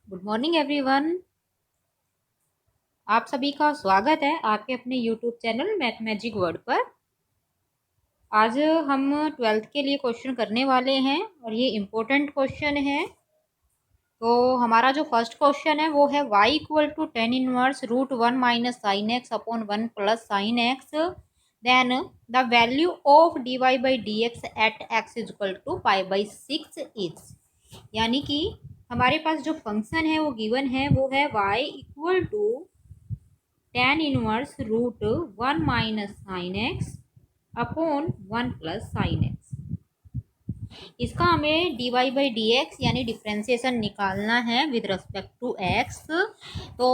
Good morning everyone. आप सभी का स्वागत है आपके अपने YouTube channel math magic word पर। आज हम 12th के लिए क्वेश्चन करने वाले हैं और ये इम्पोर्टेंट क्वेश्चन है। तो हमारा जो फर्स्ट क्वेश्चन है वो है y equal to ten inverse root one minus sign x upon one plus sign x, then the value of dy by d x at x is equal to pi by six is. यानी कि हमारे पास जो function है वो given है, वो है y equal to ten inverse root one minus sign x upon one plus sign x. इसका हमें d y by d x यानी डिफ्रेंसिएशन निकालना है विद रिस्पेक्ट टू एक्स। तो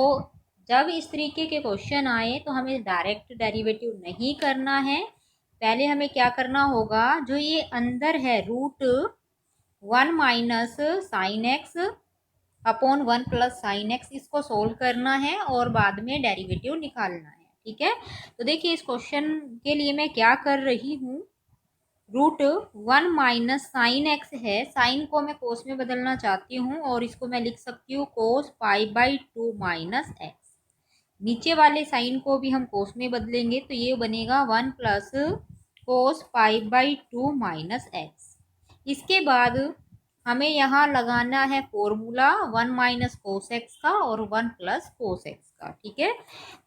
जब इस तरीके के क्वेश्चन आए तो हमें डायरेक्ट डेरिवेटिव नहीं करना है। पहले हमें क्या करना होगा, जो ये अंदर है root one minus sign x upon one plus sign x, इसको सोल्व करना है और बाद में डेरिवेटिव निकालना है। ठीक है, तो देखिए इस क्वेश्चन के लिए मैं क्या कर रही हूँ, root one minus sign x है, साइन को मैं कोस में बदलना चाहती हूँ और इसको मैं लिख सकती हूँ cos pi by two minus x. नीचे वाले साइन को भी हम कोस में बदलेंगे तो ये बनेगा one plus cos pi by two minus x. इसके बाद हमें यहाँ लगाना है formula one minus cos x का और वन प्लस कोस एक्स का। ठीक है,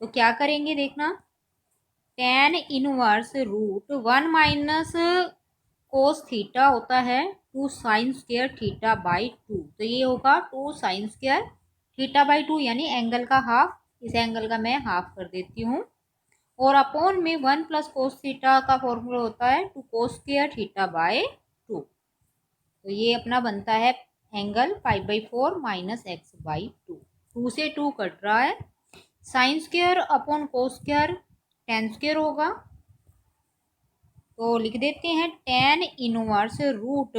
तो क्या करेंगे देखना, tan inverse root one minus cos theta होता है two sin square theta by two, तो ये होगा two sin square theta by two यानी एंगल का हाफ, इस एंगल का मैं हाफ कर देती हूँ। और अपॉन में वन प्लस कोस थीटा का फॉर्मूला होता है two cos square theta by two, तो ये अपना बनता है angle pi by four minus x by to. To से टू कट रहा है, sin square upon cos square tan square होगा, तो लिख देते हैं tan inverse root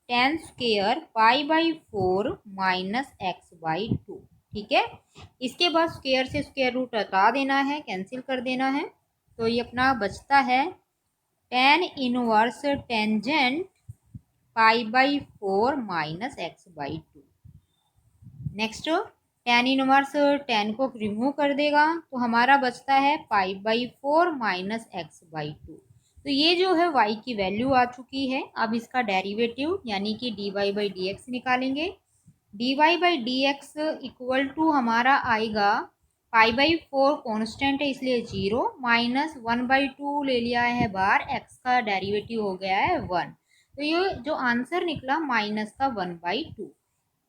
tan square pi by four minus x by two. ठीक है, इसके बाद स्क्वायर से स्क्वायर रूट हटा देना है, कैंसिल कर देना है, तो ये अपना बचता है tan inverse tangent pi by four minus x by to. Next tan inverse tan को रिमूव कर देगा तो हमारा बचता है पाई by four minus x by two. तो ये जो है y की वैल्यू आ चुकी है। अब इसका डेरिवेटिव यानी कि d y by d x निकालेंगे। D y by d x equal to हमारा आएगा पाई बाई फोर कॉन्स्टेंट है इसलिए zero, minus one by two ले लिया है बार, एक्स का डेरिवेटिव हो गया है वन, तो ये जो आंसर निकला माइनस का वन बाई टू।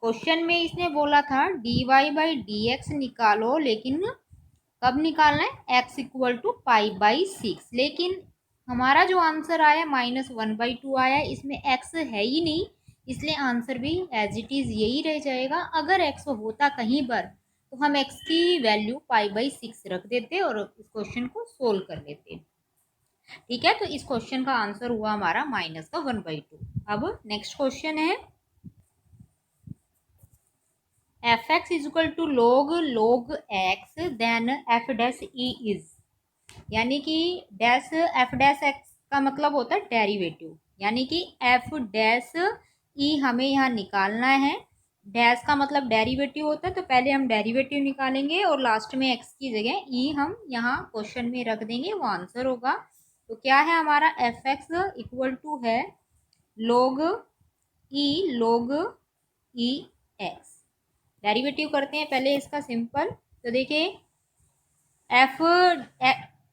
क्वेश्चन में इसने बोला था d y by d x निकालो, लेकिन कब निकालना है, x equal to pi by six, लेकिन हमारा जो आंसर आया माइनस वन बाई टू आया, इसमें एक्स है ही नहीं, इसलिए आंसर भी एज इट इज़ यही रह जाएगा। अगर एक्स होता कहीं पर तो हम एक्स की वैल्यू पाई बाई सिक्स रख देते और इस क्वेश्चन को सोल्व कर लेते। ठीक है, तो इस क्वेश्चन का आंसर हुआ हमारा माइनस का वन बाई टू। अब नेक्स्ट क्वेश्चन है f x is equal to log log x then f dash e is, यानी कि डैश एफ डैश एक्स का मतलब होता है डेरिवेटिव, यानी कि एफ डैश ई हमें यहाँ निकालना है। डैश का मतलब डेरिवेटिव होता है, तो पहले हम डेरिवेटिव निकालेंगे और लास्ट में एक्स की जगह ई हम यहाँ क्वेश्चन में रख देंगे, वो आंसर होगा। तो क्या है हमारा एफ एक्स इक्वल टू है लॉग ई एक्स। डेरिवेटिव करते हैं पहले इसका सिंपल, तो देखिए एफ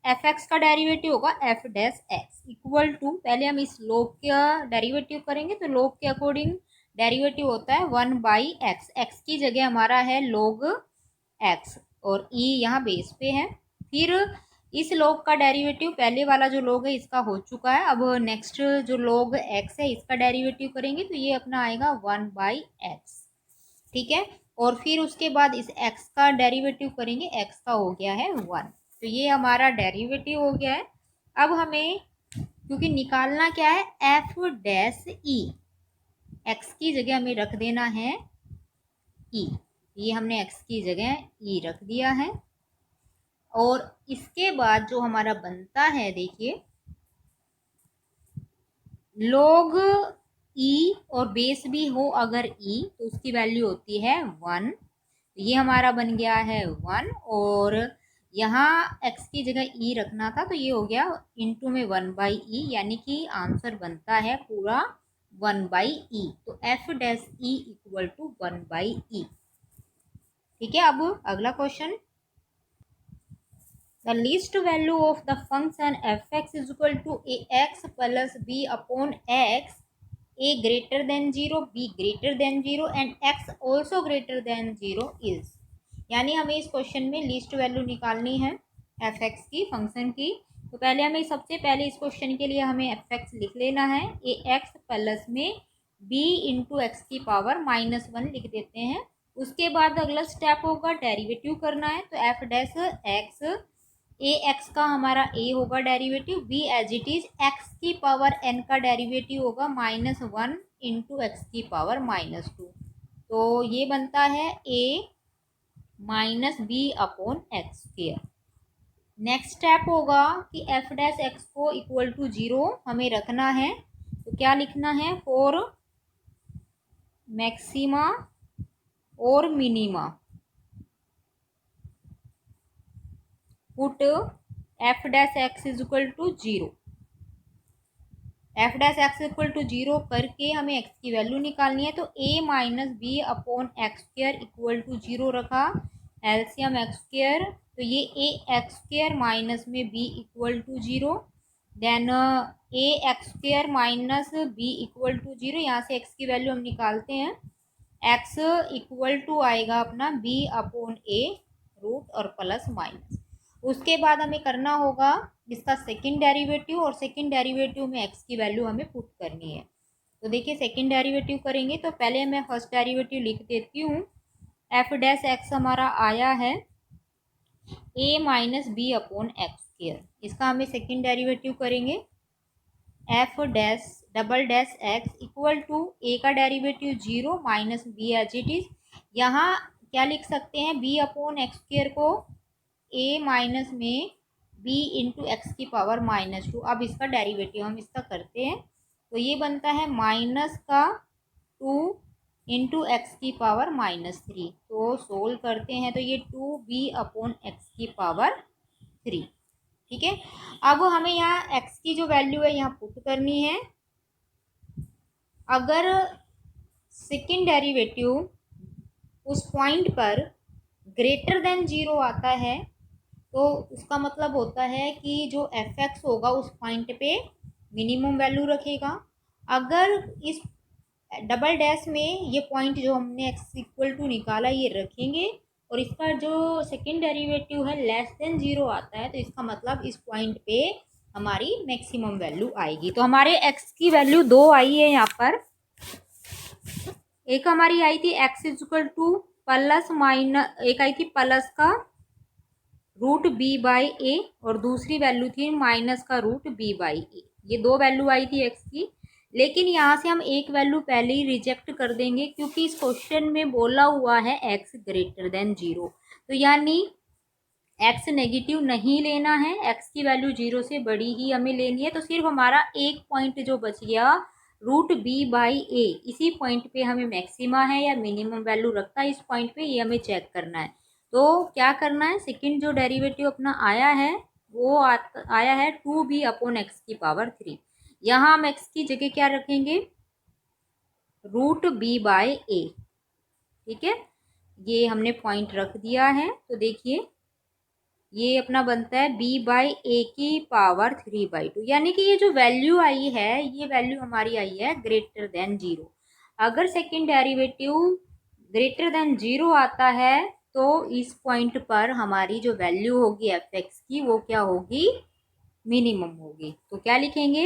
एफ एक्स का डेरिवेटिव होगा f dash x equal to, पहले हम इस लोग का डेरिवेटिव करेंगे तो लोग के अकॉर्डिंग डेरिवेटिव होता है वन बाई एक्स, एक्स की जगह हमारा है लोग एक्स और ई यहाँ बेस पे है। फिर इस लोग का डेरिवेटिव पहले वाला जो लोग है इसका हो चुका है, अब नेक्स्ट जो लोग एक्स है इसका डेरिवेटिव करेंगे तो ये अपना आएगा वन बाई एक्स। ठीक है, और फिर उसके बाद इस x का डेरिवेटिव करेंगे, x का हो गया है वन, तो ये हमारा डेरिवेटिव हो गया है। अब हमें क्योंकि निकालना क्या है एफ डैश ई, x की जगह हमें रख देना है e, ये हमने x की जगह e रख दिया है। और इसके बाद जो हमारा बनता है देखिए log ई और बेस भी हो अगर ई तो उसकी वैल्यू होती है 1। ये हमारा बन गया है 1 और यहाँ x की जगह ई रखना था तो ये हो गया इंटू में 1/e, यानी कि आंसर बनता है पूरा 1/e। तो f dash e equal to 1/e। ठीक है, अब अगला question. The least value of the function f x is equal to a x plus b upon x, a greater than 0, b greater than 0 and x also greater than 0 is। यानी हमें इस question में least value निकालनी है f x की, function की। तो पहले हमें सबसे पहले इस क्वेश्चन के लिए हमें एफ एक्स लिख लेना है। ए एक्स प्लस में b इंटू एक्स की पावर -1 लिख देते हैं। उसके बाद अगला स्टेप होगा डेरिवेटिव करना है। तो f dash x, a x का हमारा ए होगा derivative, b as it is x की पावर एन का डेरिवेटिव होगा -1 इंटू एक्स की पावर -2। तो ये बनता है a minus b upon x square. Next step होगा कि एफ डैश एक्स को इक्वल टू 0 हमें रखना है। तो क्या लिखना है, फॉर मैक्सिमा और minima put f dash x is equal to 0। F dash x equal to 0 करके हमें एक्स की वैल्यू निकालनी है। तो a minus b upon x square equal to 0 रखा, एलसीएम एक्स स्क्वायर। तो ये ए एक्स स्क्वायर माइनस में b equal to 0, then a x square minus b equal to 0। यहाँ से एक्स की वैल्यू हम निकालते हैं, एक्स इक्वल टू आएगा अपना बी अपॉन ए रूट और प्लस माइनस। उसके बाद हमें करना होगा इसका सेकंड डेरिवेटिव, और सेकंड डेरिवेटिव में एक्स की वैल्यू हमें पुट करनी है। तो देखिए सेकंड डेरिवेटिव करेंगे तो पहले मैं फर्स्ट डेरिवेटिव लिख देती हूँ। एफ डैश एक्स हमारा आया है a minus b upon x square. इसका हमें सेकंड डेरिवेटिव करेंगे। F dash double dash x equal to a का derivative 0 minus b as it is. यहाँ क्या लिख सकते हैं, बी अपॉन एक्स स्क्वायर को ए माइनस में बी इंटू एक्स की पावर -2। अब इसका डेरिवेटिव हम इसका करते हैं। तो ये बनता है माइनस का 2 इंटू एक्स की पावर -3। तो सोल्व करते हैं तो ये 2b अपॉन एक्स की पावर 3। ठीक है, अब हमें यहाँ एक्स की जो वैल्यू है यहाँ पुट करनी है। अगर सेकेंड डेरिवेटिव उस पॉइंट पर ग्रेटर देन 0 आता है तो उसका मतलब होता है कि जो एफ एक्स होगा उस पॉइंट पे मिनिमम वैल्यू रखेगा। अगर इस डबल डैश में ये पॉइंट जो हमने एक्स इक्वल टू निकाला ये रखेंगे और इसका जो सेकेंड डेरिवेटिव है लेस देन 0 आता है तो इसका मतलब इस पॉइंट पे हमारी मैक्सिमम वैल्यू आएगी। तो हमारे एक्स की वैल्यू 2 आई है यहाँ पर। एक हमारी आई थी x equal two plus minus, एक आई थी प्लस का रूट बी बाई ए और दूसरी वैल्यू थी माइनस का रूट बी बाई ए। ये 2 वैल्यू आई थी एक्स की, लेकिन यहाँ से हम एक वैल्यू पहले ही रिजेक्ट कर देंगे क्योंकि इस क्वेश्चन में बोला हुआ है एक्स ग्रेटर देन 0। तो यानी एक्स नेगेटिव नहीं लेना है, एक्स की वैल्यू 0 से बड़ी ही हमें लेनी है। तो सिर्फ हमारा एक पॉइंट जो बच गया रूट बी बाई ए, इसी पॉइंट पे हमें मैक्सिमा है या मिनिमम वैल्यू रखता है इस पॉइंट पे, ये हमें चेक करना है। तो क्या करना है, सेकंड जो डेरिवेटिव अपना आया है वो आया है 2b अपॉन एक्स की पावर 3। यहाँ हम एक्स की जगह क्या रखेंगे, रूट बी बाय ए। ठीक है, ये हमने पॉइंट रख दिया है। तो देखिए ये अपना बनता है b बाई ए की पावर 3/2, यानी कि ये जो वैल्यू आई है ये वैल्यू हमारी आई है ग्रेटर देन 0। अगर सेकेंड डेरिवेटिव ग्रेटर देन 0 आता है तो इस पॉइंट पर हमारी जो वैल्यू होगी एफ एक्स की वो क्या होगी, मिनिमम होगी। तो क्या लिखेंगे,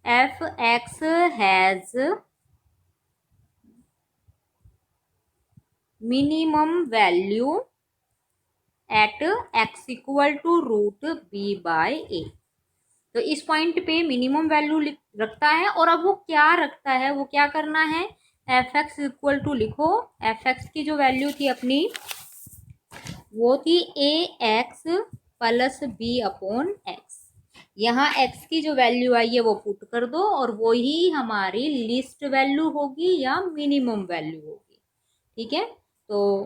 f x has minimum value at x equal to root b by a. तो इस पॉइंट पे मिनिमम वैल्यू रखता है और अब वो क्या रखता है, वो क्या करना है, एफ एक्स इक्वल टू लिखो। एफ एक्स की जो वैल्यू थी अपनी वो थी a x plus b upon x. यहाँ x की जो वैल्यू आई है वो पुट कर दो और वो ही हमारी लिस्ट वैल्यू होगी या मिनिमम वैल्यू होगी। ठीक है, तो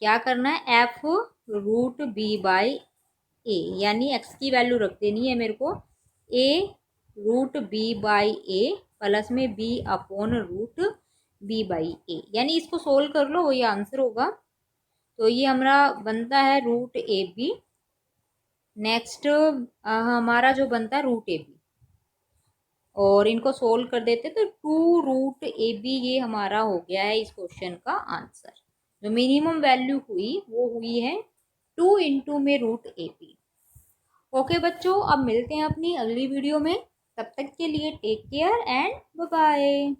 क्या करना है, f root b by a, यानी x की वैल्यू रख देनी है मेरे को a root b by a plus में b upon root b by a, यानी इसको सोल्व कर लो वही आंसर होगा। तो ये हमारा बनता है रूट ए बी। नेक्स्ट हमारा जो बनता है रूट ए बी, और इनको सोल्व कर देते तो टू रूट ए बी, ये हमारा हो गया है इस क्वेश्चन का आंसर। जो मिनिमम वैल्यू हुई वो हुई है 2 इंटू में रूट ए बी। ओके बच्चों, अब मिलते हैं अपनी अगली वीडियो में। तब तक के लिए take care and bye bye.